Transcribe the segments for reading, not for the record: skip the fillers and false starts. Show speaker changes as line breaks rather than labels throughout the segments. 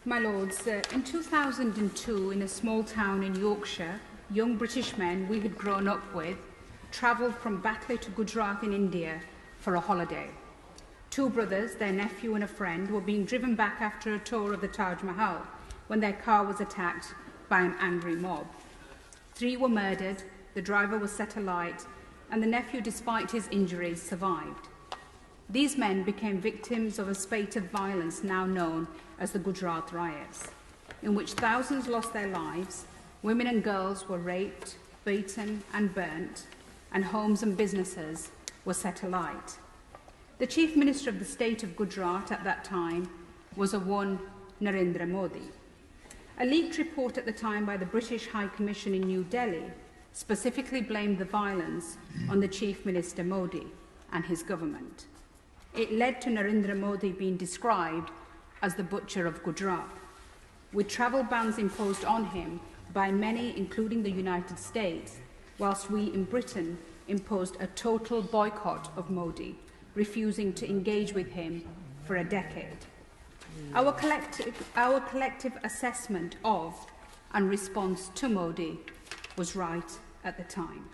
My Lords, in 2002, in a small town in Yorkshire, young British men we had grown up with travelled from Batley to Gujarat in India for a holiday. Two brothers, their nephew and a friend, were being driven back after a tour of the Taj Mahal when their car was attacked by an angry mob. 3 were murdered, the driver was set alight, and the nephew, despite his injuries, survived. These men became victims of a spate of violence now known as the Gujarat riots, in which thousands lost their lives, women and girls were raped, beaten and burnt, and homes and businesses were set alight. The Chief Minister of the state of Gujarat at that time was a one Narendra Modi. A leaked report at the time by the British High Commission in New Delhi specifically blamed the violence on the Chief Minister Modi and his government. It led to Narendra Modi being described as the butcher of Gujarat, with travel bans imposed on him by many, including the United States, whilst we in Britain imposed a total boycott of Modi, refusing to engage with him for a decade. Our collective assessment of and response to Modi was right at the time.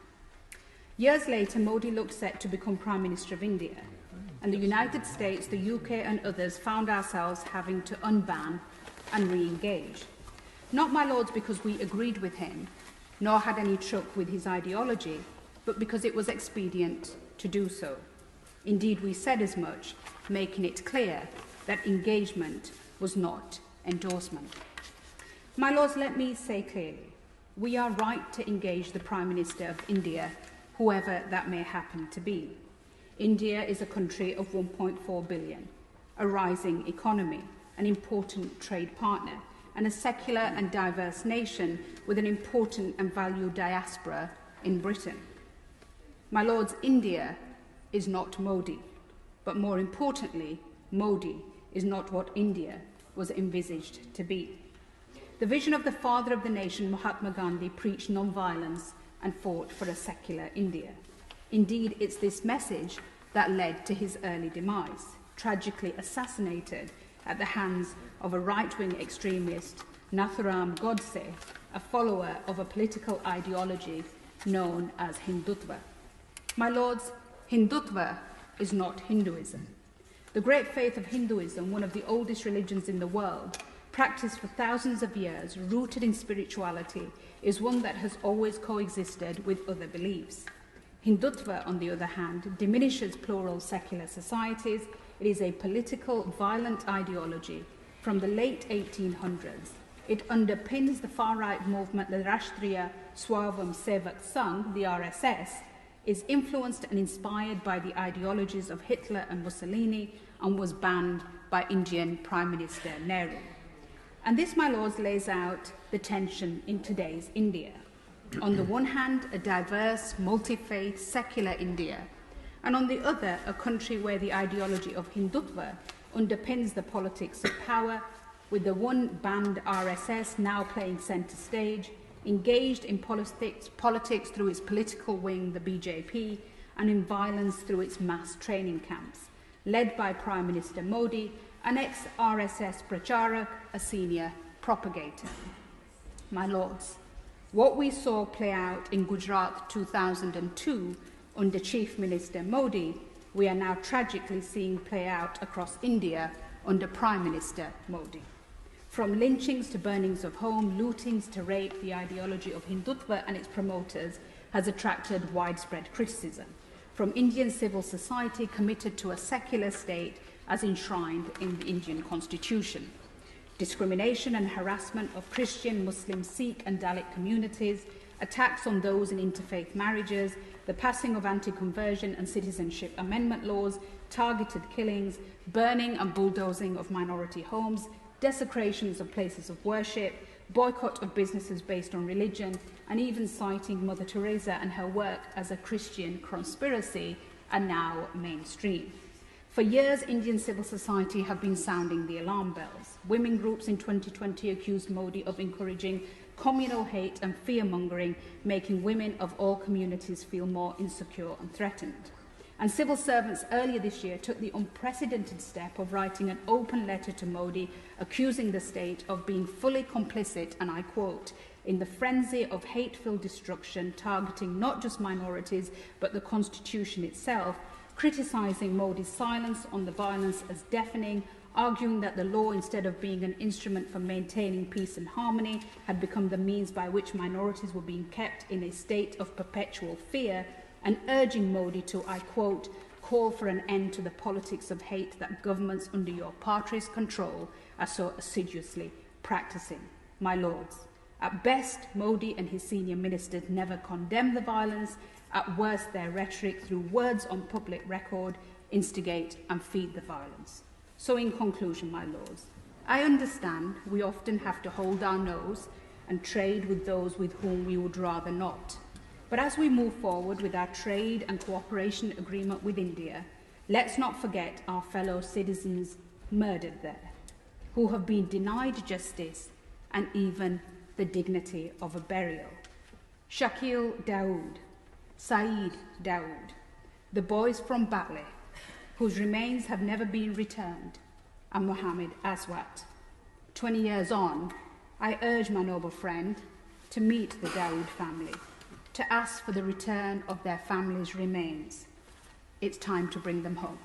Years later, Modi looked set to become Prime Minister of India, and the United States, the UK and others found ourselves having to unban and re-engage. Not, my Lords, because we agreed with him, nor had any truck with his ideology, but because it was expedient to do so. Indeed, we said as much, making it clear that engagement was not endorsement. My Lords, let me say clearly, we are right to engage the Prime Minister of India, whoever that may happen to be. India is a country of 1.4 billion, a rising economy, an important trade partner, and a secular and diverse nation with an important and valued diaspora in Britain. My Lords, India is not Modi, but more importantly, Modi is not what India was envisaged to be. The vision of the father of the nation, Mahatma Gandhi, preached non-violence and fought for a secular India. Indeed, it's this message that led to his early demise, tragically assassinated at the hands of a right-wing extremist, Nathuram Godse, a follower of a political ideology known as Hindutva. My Lords, Hindutva is not Hinduism. The great faith of Hinduism, one of the oldest religions in the world, practiced for thousands of years, rooted in spirituality, is one that has always coexisted with other beliefs. Hindutva, on the other hand, diminishes plural secular societies. It is a political, violent ideology from the late 1800s. It underpins the far-right movement, the Rashtriya Swavam Sevak Sangh, the RSS, is influenced and inspired by the ideologies of Hitler and Mussolini and was banned by Indian Prime Minister Nehru. And this, my Lords, lays out the tension in today's India. On the one hand, a diverse, multi-faith, secular India, and on the other, a country where the ideology of Hindutva underpins the politics of power, with the one banned RSS now playing centre stage, engaged in politics through its political wing, the BJP, and in violence through its mass training camps, led by Prime Minister Modi, an ex-RSS pracharak, a senior propagator. My Lords, what we saw play out in Gujarat 2002 under Chief Minister Modi, we are now tragically seeing play out across India under Prime Minister Modi. From lynchings to burnings of home, lootings to rape, the ideology of Hindutva and its promoters has attracted widespread criticism from Indian civil society committed to a secular state as enshrined in the Indian constitution. Discrimination and harassment of Christian, Muslim, Sikh and Dalit communities, attacks on those in interfaith marriages, the passing of anti-conversion and citizenship amendment laws, targeted killings, burning and bulldozing of minority homes, desecrations of places of worship, boycott of businesses based on religion, and even citing Mother Teresa and her work as a Christian conspiracy are now mainstream. For years, Indian civil society have been sounding the alarm bells. Women groups in 2020 accused Modi of encouraging communal hate and fear-mongering, making women of all communities feel more insecure and threatened. And civil servants earlier this year took the unprecedented step of writing an open letter to Modi accusing the state of being fully complicit, and I quote, in the frenzy of hate-filled destruction targeting not just minorities but the constitution itself, criticising Modi's silence on the violence as deafening, arguing that the law, instead of being an instrument for maintaining peace and harmony, had become the means by which minorities were being kept in a state of perpetual fear, and urging Modi to, I quote, call for an end to the politics of hate that governments under your party's control are so assiduously practicing. My lords, at best, Modi and his senior ministers never condemn the violence. At worst, their rhetoric, through words on public record, instigate and feed the violence. So in conclusion, my lords, I understand we often have to hold our nose and trade with those with whom we would rather not. But as we move forward with our trade and cooperation agreement with India, let's not forget our fellow citizens murdered there, who have been denied justice and even the dignity of a burial. Shakil Dawood, Saeed Dawood, the boys from Batley, whose remains have never been returned, and Mohammed Aswat. 20 years on, I urge my noble friend to meet the Dawood family, to ask for the return of their family's remains. It's time to bring them home.